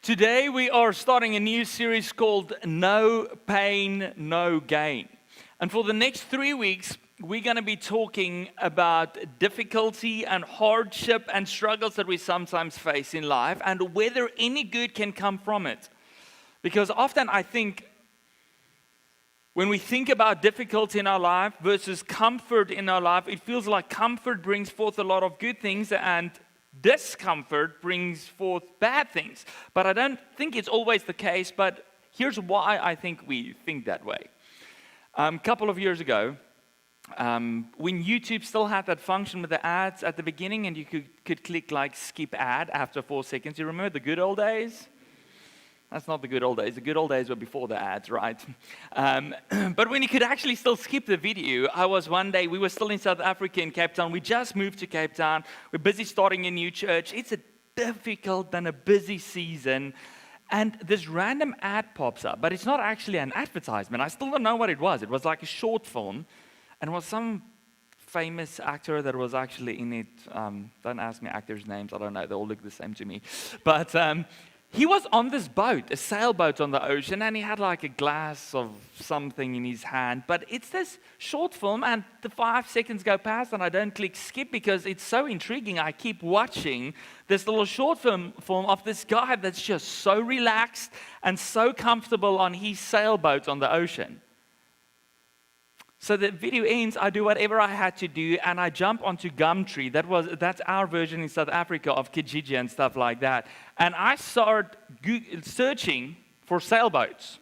Today we are starting a new series called No Pain, No Gain. And for the next 3 weeks, we're going to be talking about difficulty and hardship and struggles that we sometimes face in life and whether any good can come from it. Because often I think when we think about difficulty in our life versus comfort in our life, it feels like comfort brings forth a lot of good things and discomfort brings forth bad things. But I don't think it's always the case, but here's why I think we think that way. A couple of years ago, when YouTube still had that function with the ads at the beginning and you could click like skip ad after 4 seconds, you remember the good old days? That's not the good old days. The good old days were before the ads, right? But when you could actually still skip the video, we were still in South Africa in Cape Town. We just moved to Cape Town. We're busy starting a new church. It's a difficult and a busy season. And this random ad pops up, but it's not actually an advertisement. I still don't know what it was. It was like a short film, and it was some famous actor that was actually in it. Don't ask me actors' names. I don't know. They all look the same to me. But he was on this boat, a sailboat on the ocean, and he had like a glass of something in his hand. But it's this short film, and the 5 seconds go past, and I don't click skip because it's so intriguing. I keep watching this little short film of this guy that's just so relaxed and so comfortable on his sailboat on the ocean. So the video ends, I do whatever I had to do, and I jump onto Gumtree. That's our version in South Africa of Kijiji and stuff like that. And I start searching for sailboats.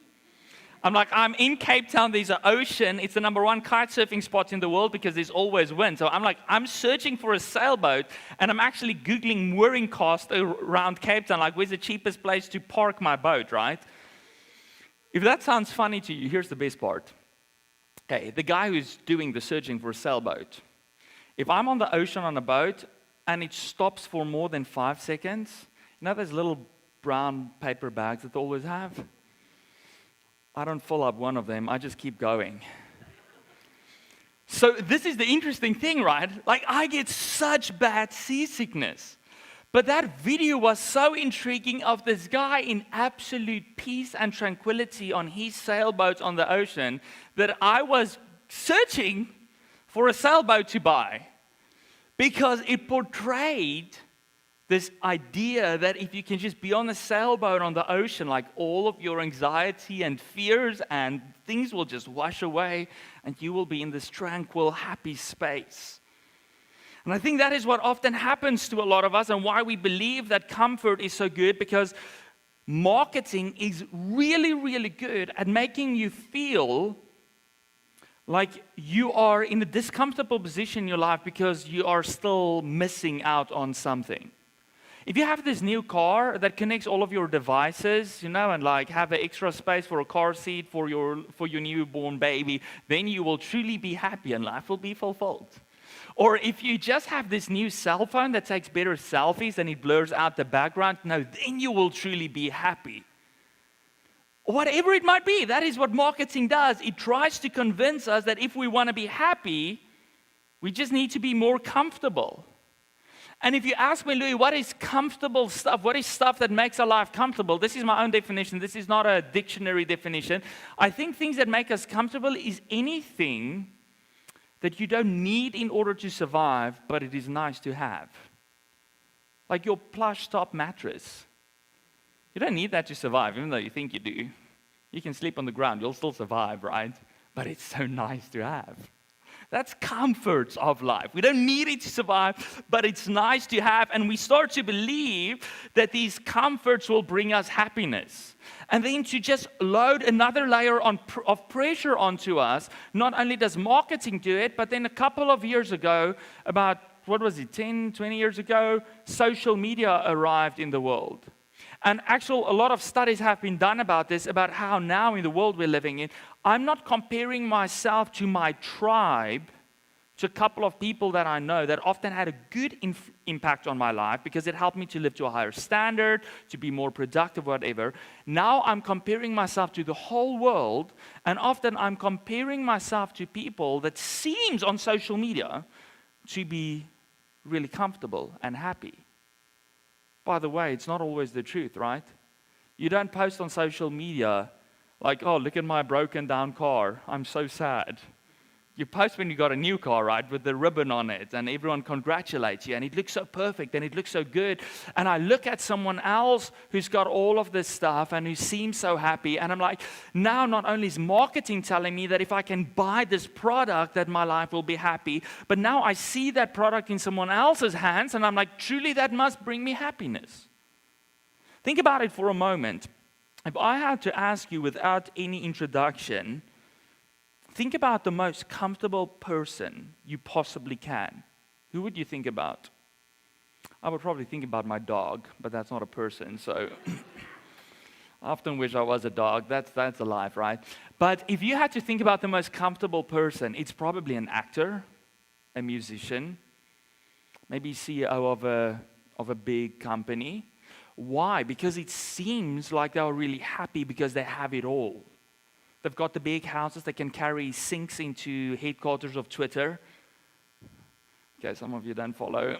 I'm in Cape Town, there's an ocean. It's the #1 kite surfing spot in the world because there's always wind. So I'm searching for a sailboat, and I'm actually Googling mooring cost around Cape Town, like where's the cheapest place to park my boat, right? If that sounds funny to you, here's the best part. Okay, the guy who's doing the searching for a sailboat. If I'm on the ocean on a boat and it stops for more than 5 seconds, you know those little brown paper bags that they always have? I don't fill up one of them, I just keep going. So this is the interesting thing, right? Like I get such bad seasickness. But that video was so intriguing of this guy in absolute peace and tranquility on his sailboat on the ocean that I was searching for a sailboat to buy because it portrayed this idea that if you can just be on a sailboat on the ocean, like all of your anxiety and fears and things will just wash away and you will be in this tranquil, happy space. And I think that is what often happens to a lot of us and why we believe that comfort is so good, because marketing is really, really good at making you feel like you are in a discomfortable position in your life because you are still missing out on something. If you have this new car that connects all of your devices, and like have an extra space for a car seat for your newborn baby, then you will truly be happy and life will be fulfilled. Or if you just have this new cell phone that takes better selfies and it blurs out the background, then you will truly be happy. Whatever it might be, that is what marketing does. It tries to convince us that if we want to be happy, we just need to be more comfortable. And if you ask me, Louis, what is comfortable stuff? What is stuff that makes our life comfortable? This is my own definition. This is not a dictionary definition. I think things that make us comfortable is anything that you don't need in order to survive, but it is nice to have. Like your plush top mattress. You don't need that to survive, even though you think you do. You can sleep on the ground, you'll still survive, right? But it's so nice to have. That's comforts of life. We don't need it to survive, but it's nice to have. And we start to believe that these comforts will bring us happiness. And then to just load another layer of pressure onto us, not only does marketing do it, but then a couple of years ago, about, 10, 20 years ago, social media arrived in the world. And actually, a lot of studies have been done about this, about how now in the world we're living in, I'm not comparing myself to my tribe, to a couple of people that I know that often had a good impact on my life because it helped me to live to a higher standard, to be more productive, whatever. Now I'm comparing myself to the whole world, and often I'm comparing myself to people that seems on social media to be really comfortable and happy. By the way, it's not always the truth, right? You don't post on social media like, oh, look at my broken down car. I'm so sad. You post when you got a new car, right, with the ribbon on it, and everyone congratulates you, and it looks so perfect, and it looks so good. And I look at someone else who's got all of this stuff and who seems so happy, and I'm like, now not only is marketing telling me that if I can buy this product, that my life will be happy, but now I see that product in someone else's hands, and I'm like, truly, that must bring me happiness. Think about it for a moment. If I had to ask you without any introduction, think about the most comfortable person you possibly can. Who would you think about? I would probably think about my dog, but that's not a person, so I often wish I was a dog. That's a life, right? But if you had to think about the most comfortable person, it's probably an actor, a musician, maybe CEO of a big company. Why? Because it seems like they're really happy because they have it all. They've got the big houses. They can carry sinks into headquarters of Twitter. Okay, some of you don't follow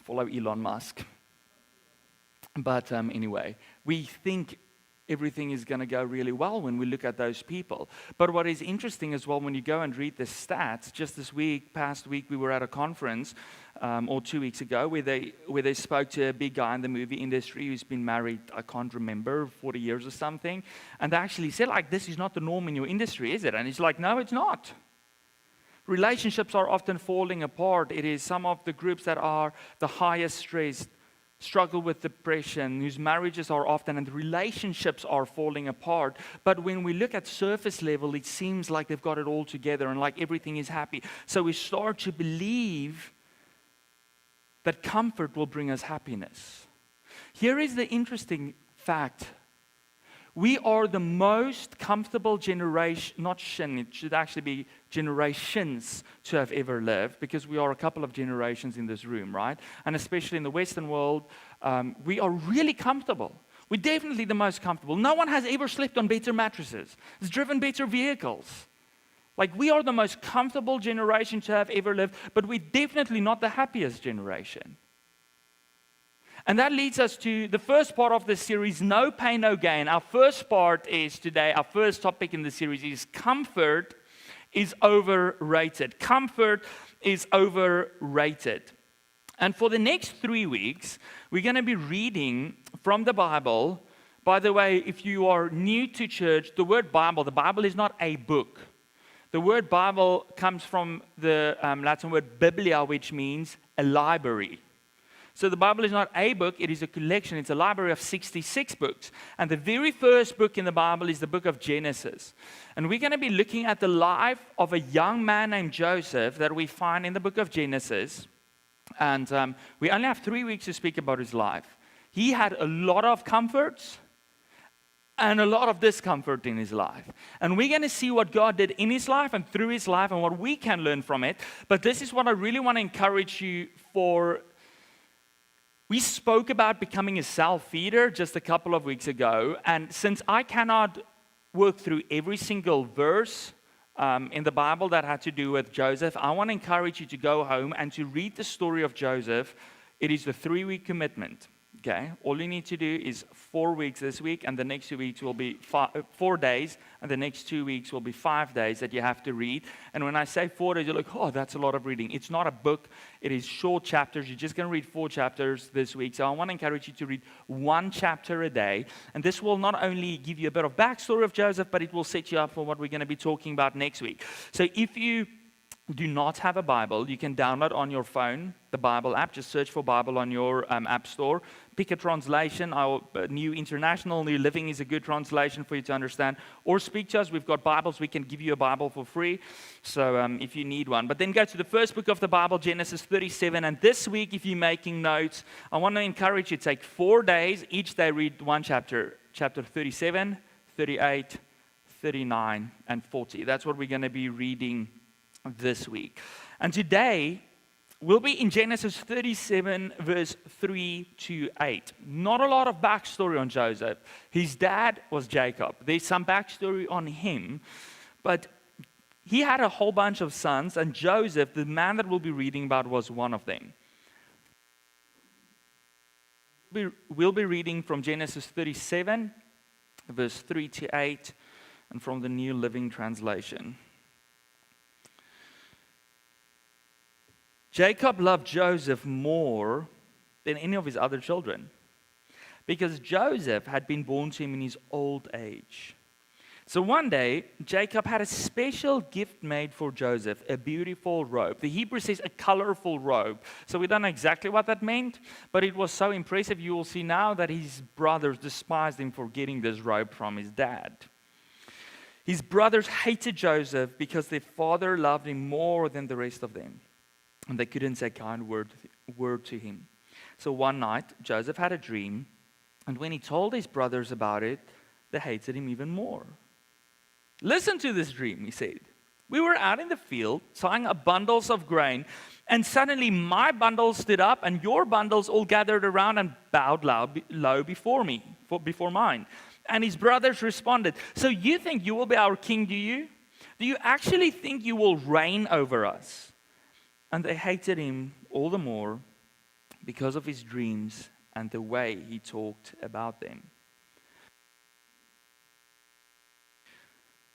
Elon Musk. But anyway, we think everything is going to go really well when we look at those people. But what is interesting as well, when you go and read the stats, just this past week, we were at a conference, or 2 weeks ago, where they spoke to a big guy in the movie industry who's been married, I can't remember, 40 years or something. And they actually said, like, this is not the norm in your industry, is it? And he's like, no, it's not. Relationships are often falling apart. It is some of the groups that are the highest stressed, struggle with depression, whose marriages are often, and relationships are falling apart. But when we look at surface level, it seems like they've got it all together and like everything is happy. So we start to believe that comfort will bring us happiness. Here is the interesting fact. We are the most comfortable generation, it should actually be generations to have ever lived, because we are a couple of generations in this room, right? And especially in the Western world, we are really comfortable. We're definitely the most comfortable. No one has ever slept on better mattresses. It's driven better vehicles. Like, we are the most comfortable generation to have ever lived, but we're definitely not the happiest generation. And that leads us to the first part of the series, No Pain, No Gain. Our first part is today, our first topic in the series is comfort is overrated. Comfort is overrated. And for the next 3 weeks, we're going to be reading from the Bible. By the way, if you are new to church, the word Bible, the Bible is not a book. The word Bible comes from the Latin word biblia, which means a library. So the Bible is not a book, it is a collection. It's a library of 66 books. And the very first book in the Bible is the book of Genesis. And we're going to be looking at the life of a young man named Joseph that we find in the book of Genesis. And we only have 3 weeks to speak about his life. He had a lot of comforts and a lot of discomfort in his life. And we're going to see what God did in his life and through his life and what we can learn from it. But this is what I really want to encourage you for. We spoke about becoming a self-feeder just a couple of weeks ago. And since I cannot work through every single verse in the Bible that had to do with Joseph, I want to encourage you to go home and to read the story of Joseph. It is the 3-week commitment. Okay, all you need to do is 4 weeks this week, and the next 2 weeks will be 4 days, and the next 2 weeks will be 5 days that you have to read. And when I say 4 days, you're like, oh, that's a lot of reading. It's not a book. It is short chapters. You're just going to read 4 chapters this week. So I want to encourage you to read 1 chapter a day. And this will not only give you a bit of backstory of Joseph, but it will set you up for what we're going to be talking about next week. So if you do not have a Bible, you can download on your phone the Bible app. Just search for Bible on your app store. Pick a translation. Our New International, New Living is a good translation for you to understand. Or speak to us. We've got Bibles. We can give you a Bible for free, so if you need one. But then go to the first book of the Bible, Genesis 37. And this week, if you're making notes, I want to encourage you to take 4 days. Each day read 1 chapter. Chapter 37, 38, 39, and 40. That's what we're going to be reading this week. And today, we'll be in Genesis 37, verse 3 to 8. Not a lot of backstory on Joseph. His dad was Jacob. There's some backstory on him, but he had a whole bunch of sons, and Joseph, the man that we'll be reading about, was one of them. we'll be reading from Genesis 37, verse 3 to 8, and from the New Living Translation. Jacob loved Joseph more than any of his other children, because Joseph had been born to him in his old age. So one day, Jacob had a special gift made for Joseph, a beautiful robe. The Hebrew says a colorful robe. So we don't know exactly what that meant, but it was so impressive. You will see now that his brothers despised him for getting this robe from his dad. His brothers hated Joseph because their father loved him more than the rest of them, and they couldn't say a kind word to him. So one night, Joseph had a dream, and when he told his brothers about it, they hated him even more. Listen to this dream, he said. We were out in the field tying up bundles of grain, and suddenly my bundles stood up and your bundles all gathered around and bowed low before mine. And his brothers responded, so you think you will be our king, do you? Do you actually think you will reign over us? And they hated him all the more because of his dreams and the way he talked about them.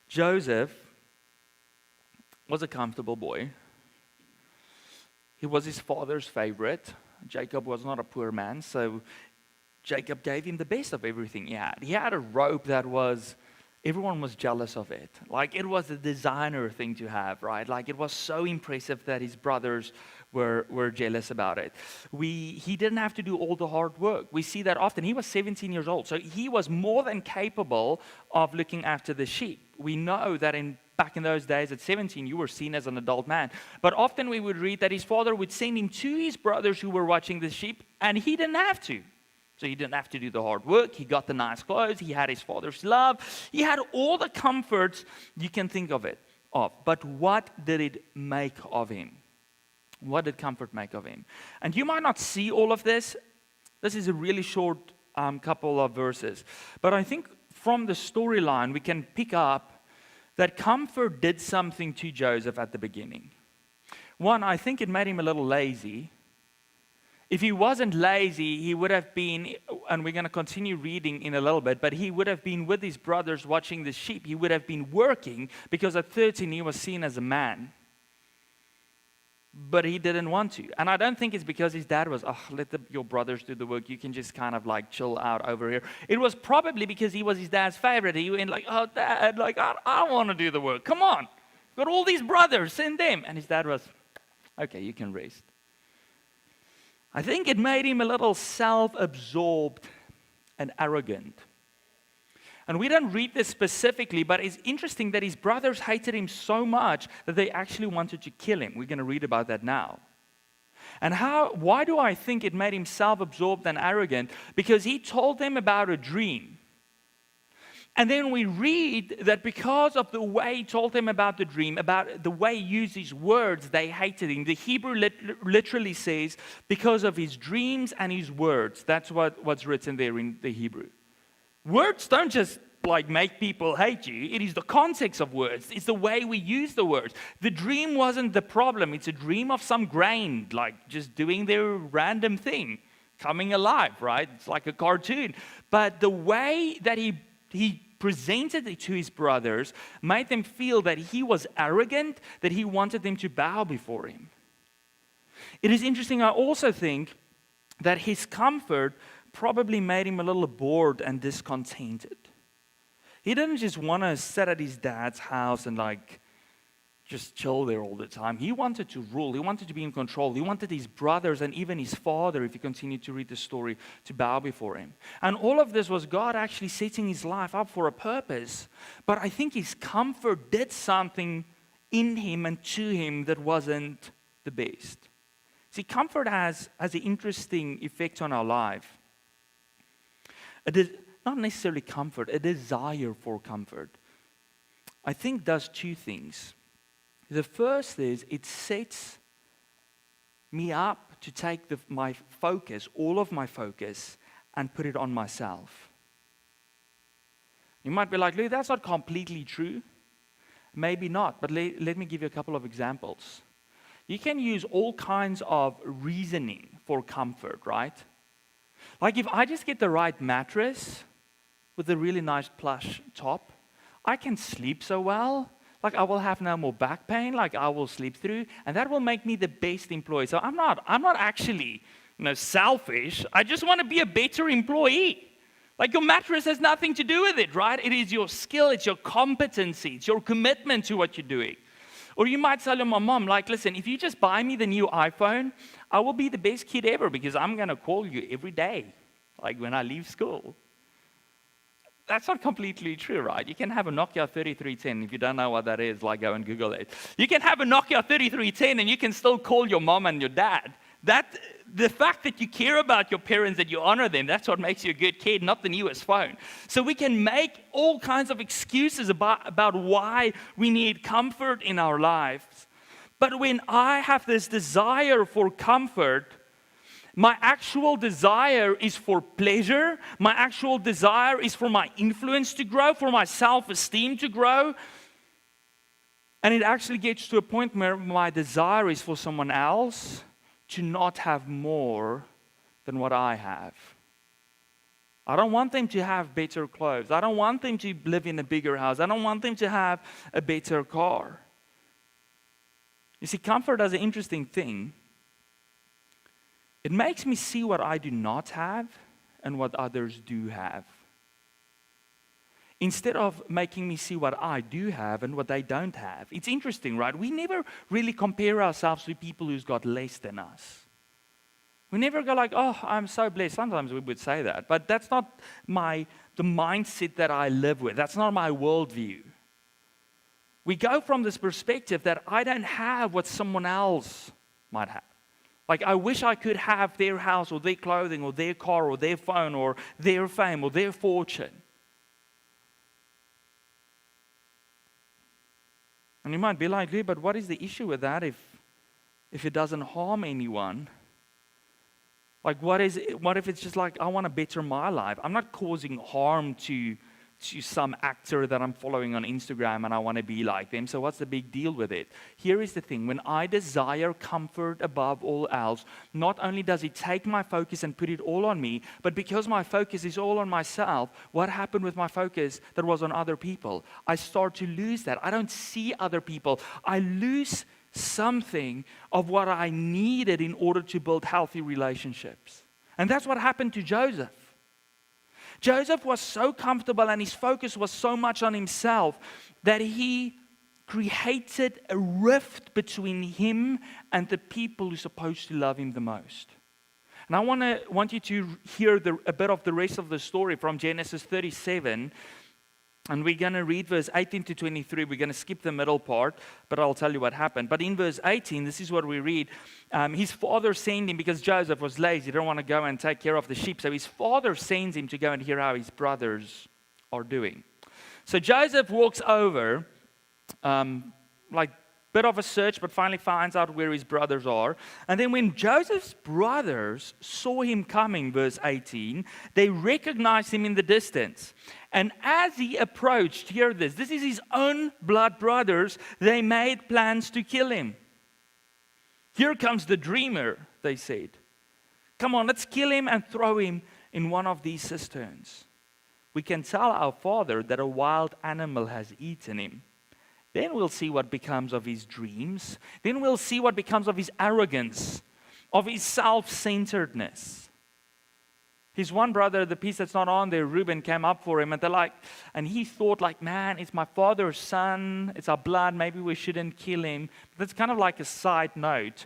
Joseph was a comfortable boy. He was his father's favorite. Jacob was not a poor man, so Jacob gave him the best of everything he had. He had a robe that everyone was jealous of it. Like, it was a designer thing to have, right? Like, it was so impressive that his brothers were jealous about it. He didn't have to do all the hard work. We see that often. He was 17 years old, so he was more than capable of looking after the sheep. We know that back in those days, at 17, you were seen as an adult man. But often we would read that his father would send him to his brothers who were watching the sheep, and he didn't have to. So he didn't have to do the hard work. He got the nice clothes. He had his father's love. He had all the comforts you can think of. But what did it make of him? What did comfort make of him? And you might not see all of this. This is a really short couple of verses. But I think from the storyline, we can pick up that comfort did something to Joseph at the beginning. One, I think it made him a little lazy. If he wasn't lazy, he would have been, and we're going to continue reading in a little bit, but he would have been with his brothers watching the sheep. He would have been working because at 13 he was seen as a man. But he didn't want to. And I don't think it's because his dad was, let your brothers do the work. You can just kind of like chill out over here. It was probably because he was his dad's favorite. He went like, oh, Dad, like, I don't want to do the work. Come on. Got all these brothers, send them. And his dad was, okay, you can rest. I think it made him a little self-absorbed and arrogant. And we don't read this specifically, but it's interesting that his brothers hated him so much that they actually wanted to kill him. We're going to read about that now. And why do I think it made him self-absorbed and arrogant? Because he told them about a dream. And then we read that because of the way he told them about the dream, about the way he used his words, they hated him. The Hebrew literally says, because of his dreams and his words. That's what's written there in the Hebrew. Words don't just like make people hate you. It is the context of words. It's the way we use the words. The dream wasn't the problem. It's a dream of some grain, like just doing their random thing, coming alive, right? It's like a cartoon. But the way that he presented it to his brothers made them feel that he was arrogant, that he wanted them to bow before him. It is interesting, I also think, that his comfort probably made him a little bored and discontented. He didn't just want to sit at his dad's house and like just chill there all the time. He wanted to rule. He wanted to be in control. He wanted his brothers and even his father, if you continue to read the story, to bow before him. And all of this was God actually setting his life up for a purpose. But I think his comfort did something in him and to him that wasn't the best. See, comfort has an interesting effect on our life. It is not necessarily comfort, a desire for comfort. I think does two things. The first is it sets me up to take my focus, all of my focus, and put it on myself. You might be like, Lou, that's not completely true. Maybe not, but let me give you a couple of examples. You can use all kinds of reasoning for comfort, right? Like if I just get the right mattress with a really nice plush top, I can sleep so well. Like I will have no more back pain, like I will sleep through, and that will make me the best employee. So I'm not actually, selfish. I just want to be a better employee. Like your mattress has nothing to do with it, right? It is your skill, it's your competency, it's your commitment to what you're doing. Or you might tell your mom, like, listen, if you just buy me the new iPhone, I will be the best kid ever because I'm going to call you every day, like when I leave school. That's not completely true, right? You can have a Nokia 3310. If you don't know what that is, like go and Google it. You can have a Nokia 3310 and you can still call your mom and your dad. The fact that you care about your parents, that you honor them, that's what makes you a good kid, not the newest phone. So we can make all kinds of excuses about why we need comfort in our lives. But when I have this desire for comfort, my actual desire is for pleasure. My actual desire is for my influence to grow, for my self-esteem to grow. And it actually gets to a point where my desire is for someone else to not have more than what I have. I don't want them to have better clothes. I don't want them to live in a bigger house. I don't want them to have a better car. You see, comfort is an interesting thing. It makes me see what I do not have and what others do have, instead of making me see what I do have and what they don't have. It's interesting, right? We never really compare ourselves to people who's got less than us. We never go like, oh, I'm so blessed. Sometimes we would say that, but that's not the mindset that I live with. That's not my worldview. We go from this perspective that I don't have what someone else might have. Like, I wish I could have their house or their clothing or their car or their phone or their fame or their fortune. And you might be like, but what is the issue with that if it doesn't harm anyone? Like, what if it's just like, I want to better my life? I'm not causing harm to some actor that I'm following on Instagram and I want to be like them. So what's the big deal with it? Here is the thing. When I desire comfort above all else, not only does it take my focus and put it all on me, but because my focus is all on myself, what happened with my focus that was on other people? I start to lose that. I don't see other people. I lose something of what I needed in order to build healthy relationships. And that's what happened to Joseph. Joseph was so comfortable and his focus was so much on himself that he created a rift between him and the people who are supposed to love him the most. And I want you to hear a bit of the rest of the story from Genesis 37. And we're going to read verse 18 to 23. We're going to skip the middle part, but I'll tell you what happened. But in verse 18, this is what we read. His father sent him, because Joseph was lazy. He didn't want to go and take care of the sheep. So his father sends him to go and hear how his brothers are doing. So Joseph walks over, like bit of a search, but finally finds out where his brothers are. And then when Joseph's brothers saw him coming, verse 18, they recognized him in the distance. And as he approached, hear this is his own blood brothers, they made plans to kill him. Here comes the dreamer, they said. Come on, let's kill him and throw him in one of these cisterns. We can tell our father that a wild animal has eaten him. Then we'll see what becomes of his dreams. Then we'll see what becomes of his arrogance, of his self-centeredness. His one brother, the piece that's not on there, Reuben, came up for him, and he thought like, man, it's my father's son, it's our blood, maybe we shouldn't kill him. But that's kind of like a side note.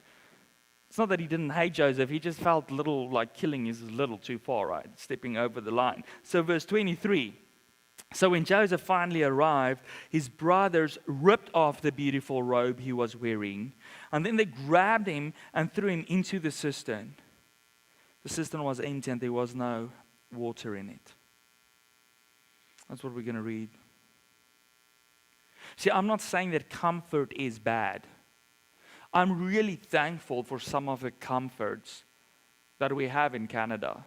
It's not that he didn't hate Joseph, he just felt like killing is a little too far, right? Stepping over the line. So verse 23. So when Joseph finally arrived, his brothers ripped off the beautiful robe he was wearing, and then they grabbed him and threw him into the cistern. The cistern was empty and there was no water in it. That's what we're going to read. See, I'm not saying that comfort is bad. I'm really thankful for some of the comforts that we have in Canada.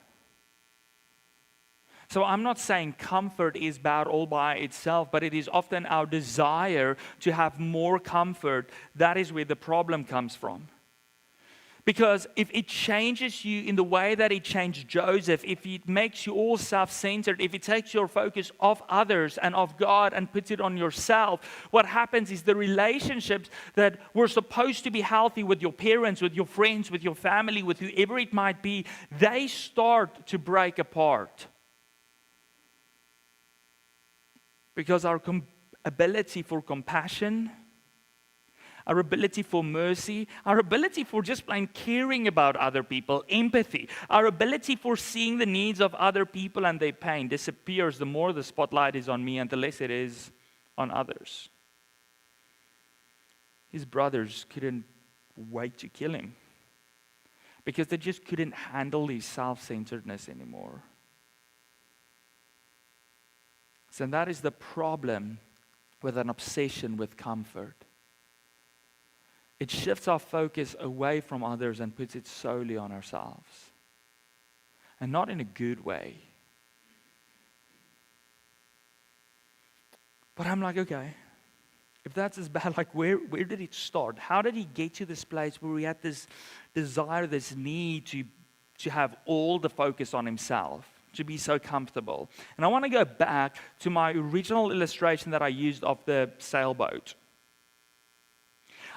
So I'm not saying comfort is bad all by itself, but it is often our desire to have more comfort. That is where the problem comes from. Because if it changes you in the way that it changed Joseph, if it makes you all self-centered, if it takes your focus off others and off God and puts it on yourself, what happens is the relationships that were supposed to be healthy with your parents, with your friends, with your family, with whoever it might be, they start to break apart. Because our ability for compassion, our ability for mercy, our ability for just plain caring about other people, empathy, our ability for seeing the needs of other people and their pain disappears the more the spotlight is on me and the less it is on others. His brothers couldn't wait to kill him because they just couldn't handle his self-centeredness anymore. So that is the problem with an obsession with comfort. It shifts our focus away from others and puts it solely on ourselves. And not in a good way. But I'm like, okay, if that's as bad, like where did it start? How did he get to this place where he had this desire, this need to have all the focus on himself, to be so comfortable? And I want to go back to my original illustration that I used of the sailboat.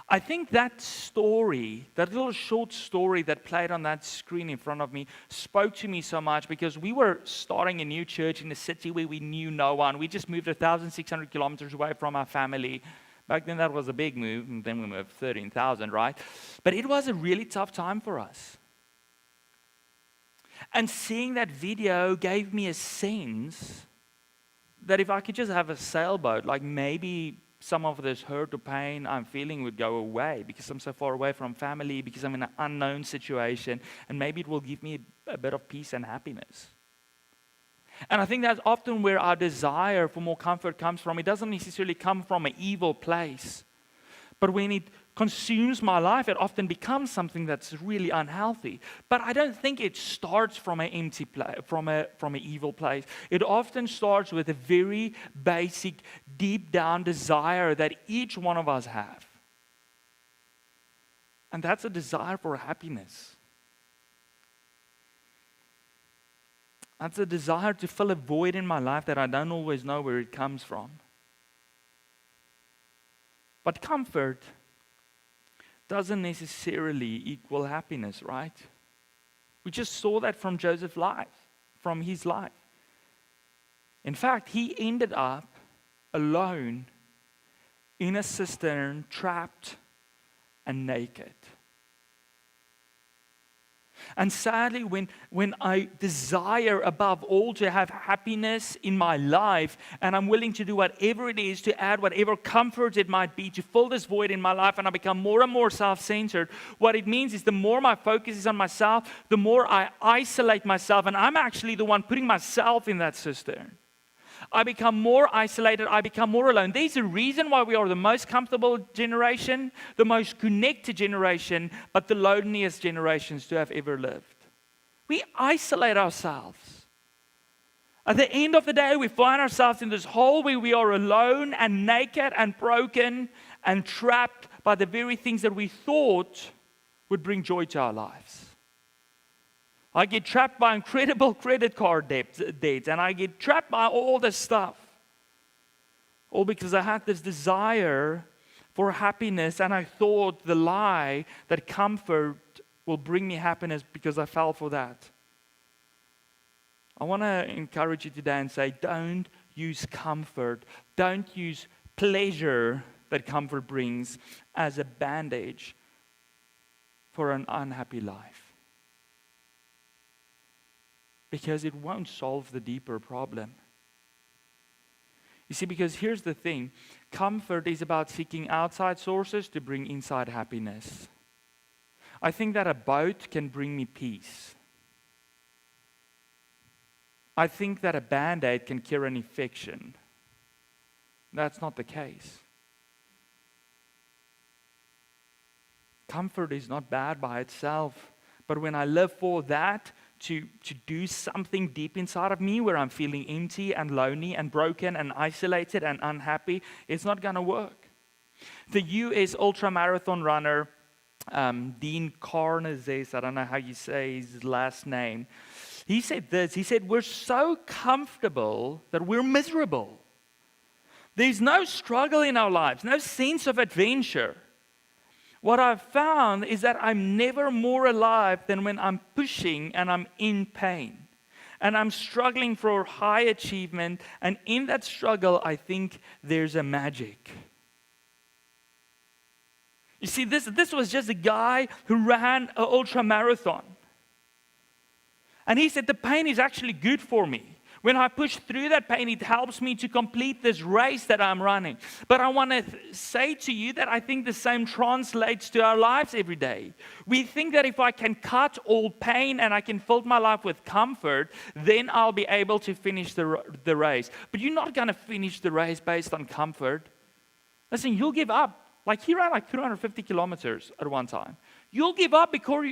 I think that story, that little short story that played on that screen in front of me, spoke to me so much because we were starting a new church in a city where we knew no one. We just moved 1,600 kilometers away from our family. Back then that was a big move, and then we moved 13,000, right? But it was a really tough time for us. And seeing that video gave me a sense that if I could just have a sailboat, like maybe some of this hurt or pain I'm feeling would go away because I'm so far away from family, because I'm in an unknown situation, and maybe it will give me a bit of peace and happiness. And I think that's often where our desire for more comfort comes from. It doesn't necessarily come from an evil place, but when it consumes my life, it often becomes something that's really unhealthy. But I don't think it starts from an empty place, from an evil place. It often starts with a very basic, deep down desire that each one of us have. And that's a desire for happiness. That's a desire to fill a void in my life that I don't always know where it comes from. But comfort doesn't necessarily equal happiness, right? We just saw that from Joseph's life, from his life. In fact, he ended up alone in a cistern, trapped and naked. And sadly, when I desire above all to have happiness in my life, and I'm willing to do whatever it is to add whatever comfort it might be to fill this void in my life, and I become more and more self-centered, what it means is the more my focus is on myself, the more I isolate myself, and I'm actually the one putting myself in that cistern. I become more isolated, I become more alone. There's a reason why we are the most comfortable generation, the most connected generation, but the loneliest generations to have ever lived. We isolate ourselves. At the end of the day, we find ourselves in this hole where we are alone and naked and broken and trapped by the very things that we thought would bring joy to our lives. I get trapped by incredible credit card debts, and I get trapped by all this stuff. All because I had this desire for happiness, and I thought the lie that comfort will bring me happiness because I fell for that. I want to encourage you today and say, don't use comfort, don't use pleasure that comfort brings as a bandage for an unhappy life. Because it won't solve the deeper problem. You see, because here's the thing. Comfort is about seeking outside sources to bring inside happiness. I think that a boat can bring me peace. I think that a Band-Aid can cure an infection. That's not the case. Comfort is not bad by itself, but when I live for that, to do something deep inside of me where I'm feeling empty and lonely and broken and isolated and unhappy, it's not going to work. The US ultramarathon runner Dean Karnazes, I don't know how you say his last name. He said this, he said, we're so comfortable that we're miserable. There's no struggle in our lives, no sense of adventure. What I've found is that I'm never more alive than when I'm pushing and I'm in pain. And I'm struggling for high achievement. And in that struggle, I think there's a magic. You see, this was just a guy who ran an ultra marathon. And he said, the pain is actually good for me. When I push through that pain, it helps me to complete this race that I'm running. But I want to say to you that I think the same translates to our lives every day. We think that if I can cut all pain and I can fill my life with comfort, then I'll be able to finish the race. But you're not going to finish the race based on comfort. Listen, you'll give up. Like he ran like 250 kilometers at one time. You'll give up before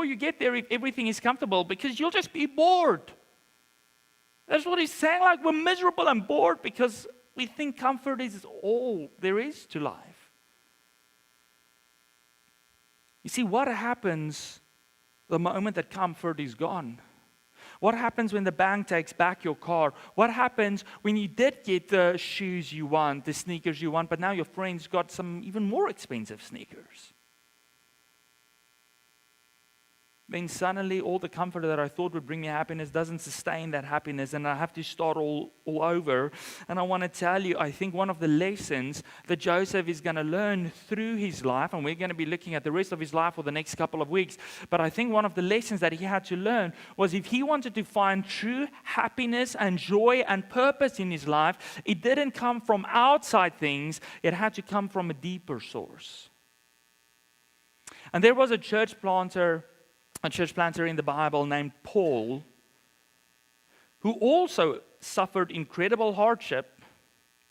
you get there if everything is comfortable because you'll just be bored. That's what he's saying, like we're miserable and bored because we think comfort is all there is to life. You see, what happens the moment that comfort is gone? What happens when the bank takes back your car? What happens when you did get the shoes you want, the sneakers you want, but now your friend's got some even more expensive sneakers? Then suddenly all the comfort that I thought would bring me happiness doesn't sustain that happiness, and I have to start all over. And I want to tell you, I think one of the lessons that Joseph is going to learn through his life, and we're going to be looking at the rest of his life for the next couple of weeks, but I think one of the lessons that he had to learn was if he wanted to find true happiness and joy and purpose in his life, it didn't come from outside things, it had to come from a deeper source. And there was a church planter in the Bible named Paul, who also suffered incredible hardship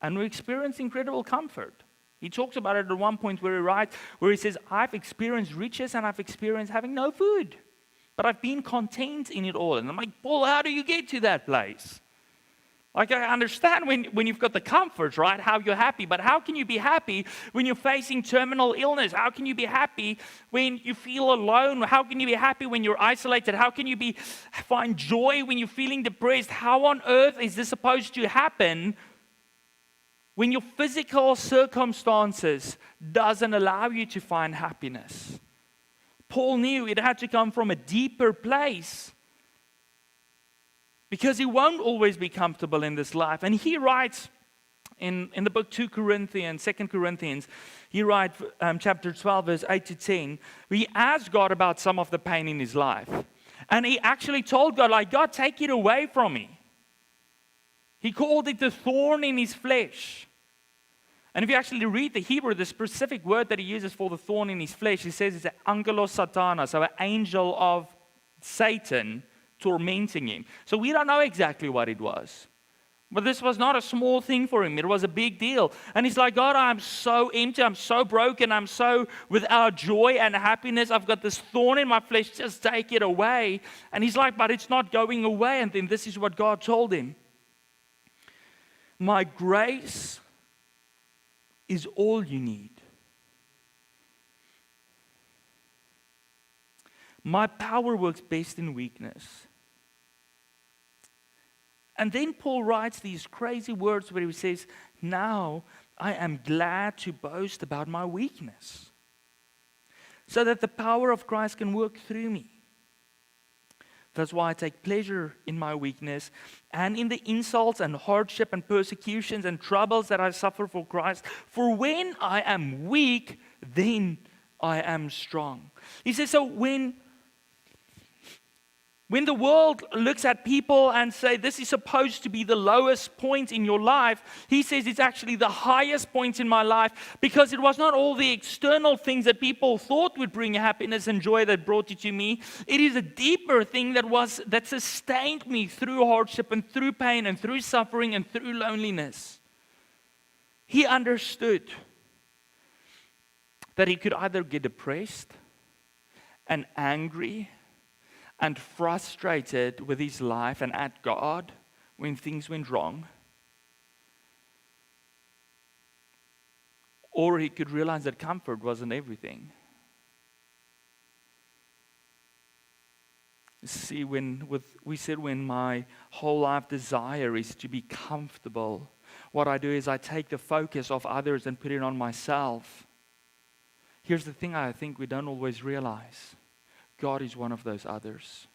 and who experienced incredible comfort. He talks about it at one point where he says, I've experienced riches and I've experienced having no food, but I've been content in it all. And I'm like, Paul, how do you get to that place? Like, I understand when you've got the comforts, right, how you're happy. But how can you be happy when you're facing terminal illness? How can you be happy when you feel alone? How can you be happy when you're isolated? How can you find joy when you're feeling depressed? How on earth is this supposed to happen when your physical circumstances doesn't allow you to find happiness? Paul knew it had to come from a deeper place, because he won't always be comfortable in this life. And he writes in the book 2 Corinthians, he writes chapter 12, verse 8 to 10, he asked God about some of the pain in his life. And he actually told God, like, God, take it away from me. He called it the thorn in his flesh. And if you actually read the Hebrew, the specific word that he uses for the thorn in his flesh, he says it's an angelos satana, so an angel of Satan, tormenting him. So we don't know exactly what it was. But this was not a small thing for him. It was a big deal. And he's like, God, I'm so empty. I'm so broken. I'm so without joy and happiness. I've got this thorn in my flesh. Just take it away. And he's like, but it's not going away. And then this is what God told him. My grace is all you need. My power works best in weakness. And then Paul writes these crazy words where he says, now I am glad to boast about my weakness, so that the power of Christ can work through me. That's why I take pleasure in my weakness and in the insults and hardship and persecutions and troubles that I suffer for Christ. For when I am weak, then I am strong. He says, so when the world looks at people and say, this is supposed to be the lowest point in your life, he says it's actually the highest point in my life, because it was not all the external things that people thought would bring happiness and joy that brought it to me. It is a deeper thing that sustained me through hardship and through pain and through suffering and through loneliness. He understood that he could either get depressed and angry and frustrated with his life and at God when things went wrong, or he could realize that comfort wasn't everything. See, we said when my whole life desire is to be comfortable, what I do is I take the focus of others and put it on myself. Here's the thing I think we don't always realize. God is one of those others.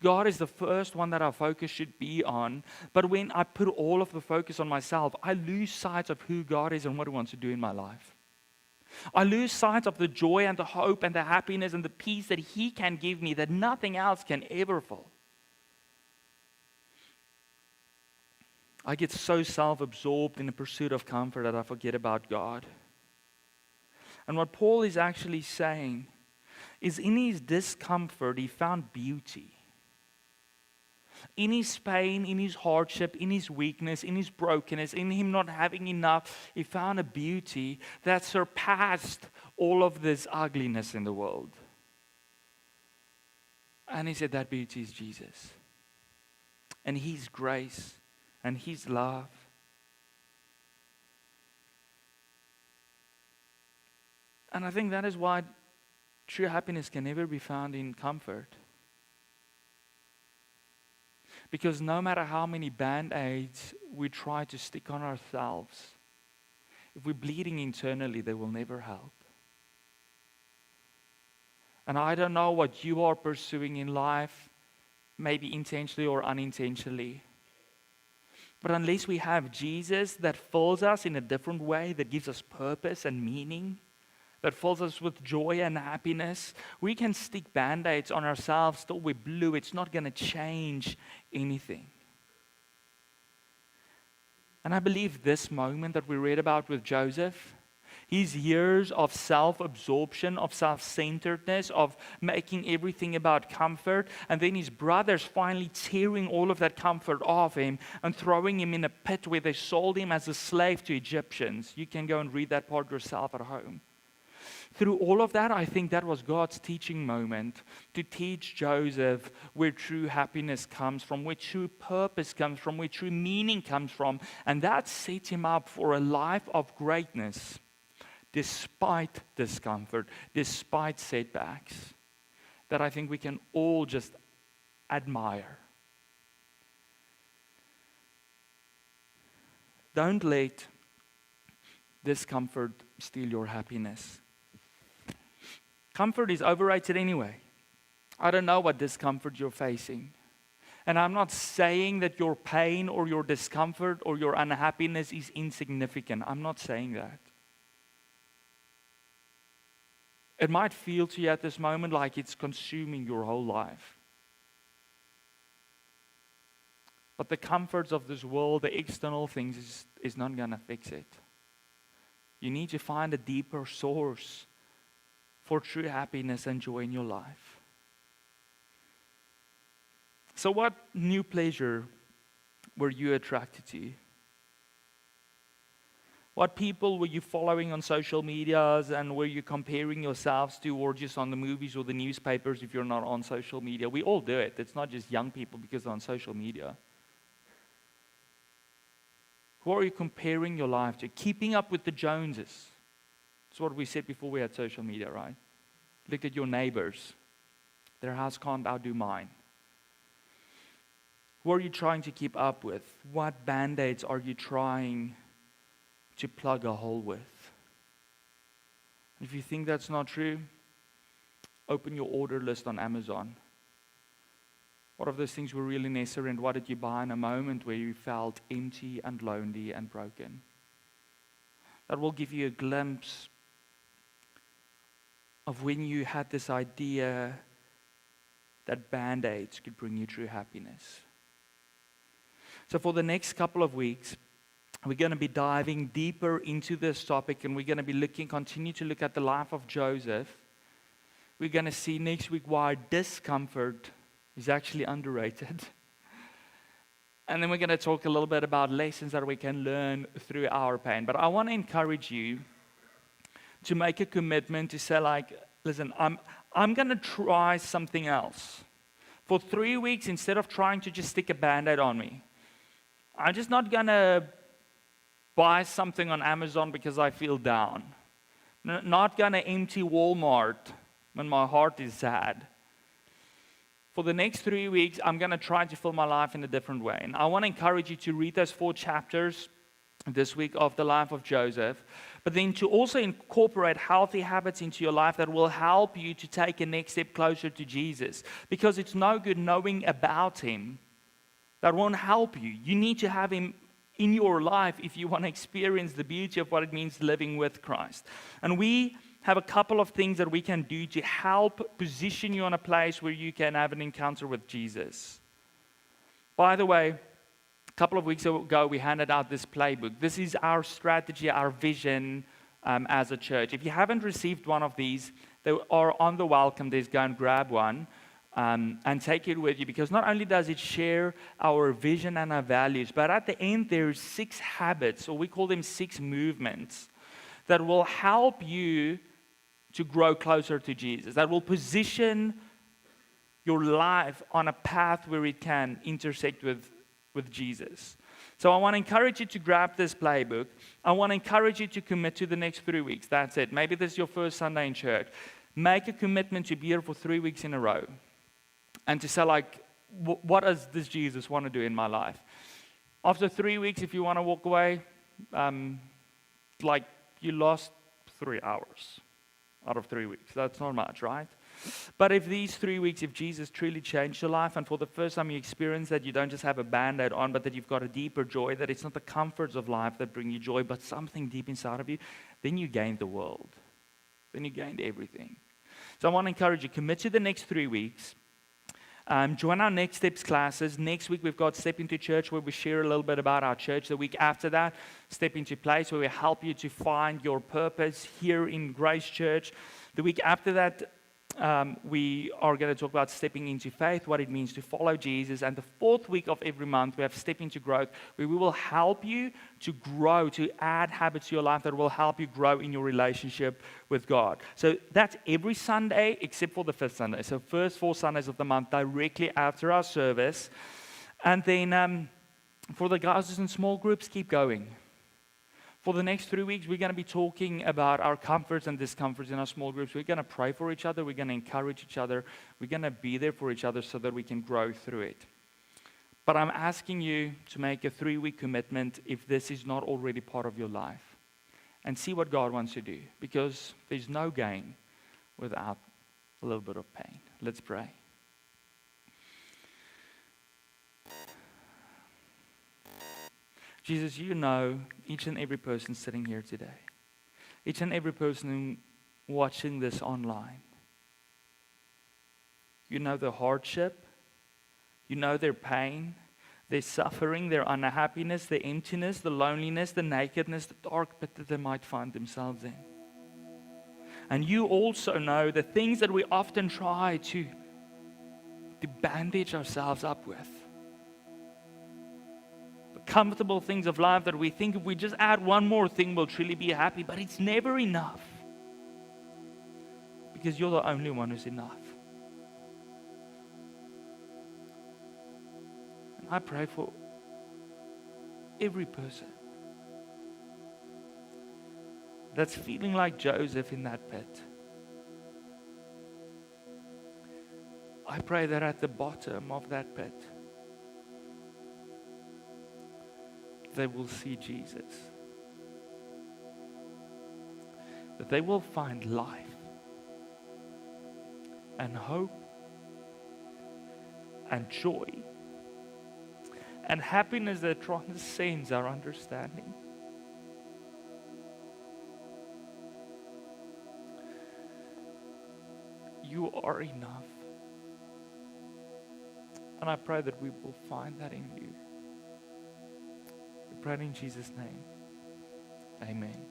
God is the first one that our focus should be on. But when I put all of the focus on myself, I lose sight of who God is and what He wants to do in my life. I lose sight of the joy and the hope and the happiness and the peace that He can give me that nothing else can ever fill. I get so self-absorbed in the pursuit of comfort that I forget about God. And what Paul is actually saying is in his discomfort, he found beauty. In his pain, in his hardship, in his weakness, in his brokenness, in him not having enough, he found a beauty that surpassed all of this ugliness in the world. And he said that beauty is Jesus. And His grace and His love. And I think that is why true happiness can never be found in comfort. Because no matter how many band-aids we try to stick on ourselves, if we're bleeding internally, they will never help. And I don't know what you are pursuing in life, maybe intentionally or unintentionally. But unless we have Jesus that fills us in a different way, that gives us purpose and meaning, that fills us with joy and happiness, we can stick band-aids on ourselves till we're blue. It's not going to change anything. And I believe this moment that we read about with Joseph, his years of self-absorption, of self-centeredness, of making everything about comfort, and then his brothers finally tearing all of that comfort off him and throwing him in a pit where they sold him as a slave to Egyptians. You can go and read that part yourself at home. Through all of that, I think that was God's teaching moment to teach Joseph where true happiness comes from, where true purpose comes from, where true meaning comes from. And that set him up for a life of greatness, despite discomfort, despite setbacks, that I think we can all just admire. Don't let discomfort steal your happiness. Comfort is overrated anyway. I don't know what discomfort you're facing. And I'm not saying that your pain or your discomfort or your unhappiness is insignificant. I'm not saying that. It might feel to you at this moment like it's consuming your whole life. But the comforts of this world, the external things, is not going to fix it. You need to find a deeper source for true happiness and joy in your life. So what new pleasure were you attracted to? What people were you following on social medias, and were you comparing yourselves to, or just on the movies or the newspapers if you're not on social media? We all do it. It's not just young people because they're on social media. Who are you comparing your life to? Keeping up with the Joneses. That's what we said before we had social media, right? Look at your neighbors. Their house can't outdo mine. Who are you trying to keep up with? What band-aids are you trying to plug a hole with? If you think that's not true, open your order list on Amazon. What of those things were really necessary, and what did you buy in a moment where you felt empty and lonely and broken? That will give you a glimpse of when you had this idea that band-aids could bring you true happiness. So for the next couple of weeks, we're going to be diving deeper into this topic, and we're going to be continue to look at the life of Joseph. We're going to see next week why discomfort is actually underrated. And then we're going to talk a little bit about lessons that we can learn through our pain. But I want to encourage you to make a commitment to say, like, listen, I'm going to try something else. For 3 weeks, instead of trying to just stick a band-aid on me, I'm just not going to buy something on Amazon because I feel down. Not going to empty Walmart when my heart is sad. for the next 3 weeks, I'm going to try to fill my life in a different way. And I want to encourage you to read those 4 chapters this week of the life of Joseph, but then to also incorporate healthy habits into your life that will help you to take a next step closer to Jesus. Because it's no good knowing about Him. That won't help you. You need to have Him in your life if you want to experience the beauty of what it means living with Christ. And we have a couple of things that we can do to help position you in a place where you can have an encounter with Jesus. By the way, a couple of weeks ago, we handed out this playbook. This is our strategy, our vision as a church. If you haven't received one of these, they are on the welcome desk. Go and grab one and take it with you, because not only does it share our vision and our values, but at the end, there's 6 habits, or we call them 6 movements, that will help you to grow closer to Jesus, that will position your life on a path where it can intersect with Jesus. So I want to encourage you to grab this playbook. I want to encourage you to commit to the next 3 weeks. That's it. Maybe this is your first Sunday in church. Make a commitment to be here for 3 weeks in a row. And to say, like, what does this Jesus want to do in my life? After 3 weeks, if you want to walk away, like you lost 3 hours out of 3 weeks. That's not much, right? But if these 3 weeks, if Jesus truly changed your life, and for the first time you experience that you don't just have a Band-Aid on, but that you've got a deeper joy, that it's not the comforts of life that bring you joy, but something deep inside of you, then you gained the world. Then you gained everything. So I want to encourage you, commit to the next 3 weeks. Join our Next Steps classes. Next week, we've got Step Into Church, where we share a little bit about our church. The week after that, Step Into Place, where we help you to find your purpose here in Grace Church. The week after that, we are going to talk about stepping into faith, what it means to follow Jesus. And the 4th week of every month, we have Step Into Growth, where we will help you to grow, to add habits to your life that will help you grow in your relationship with God. So that's every Sunday except for the 5th Sunday. So first 4 Sundays of the month, directly after our service. And then for the guys who's in small groups, keep going. For the next 3 weeks, we're going to be talking about our comforts and discomforts in our small groups. We're going to pray for each other. We're going to encourage each other. We're going to be there for each other so that we can grow through it. But I'm asking you to make a 3-week commitment if this is not already part of your life. And see what God wants to do. Because there's no gain without a little bit of pain. Let's pray. Jesus, you know each and every person sitting here today. Each and every person watching this online. You know their hardship. You know their pain, their suffering, their unhappiness, their emptiness, the loneliness, the nakedness, the dark pit that they might find themselves in. And you also know the things that we often try to bandage ourselves up with. Comfortable things of life that we think if we just add one more thing we'll truly be happy, but it's never enough, because you're the only one who's enough. And I pray for every person that's feeling like Joseph in that pit. I pray that at the bottom of that pit they will see Jesus. That they will find life and hope and joy and happiness that transcends our understanding. You are enough. And I pray that we will find that in you. We pray in Jesus' name. Amen.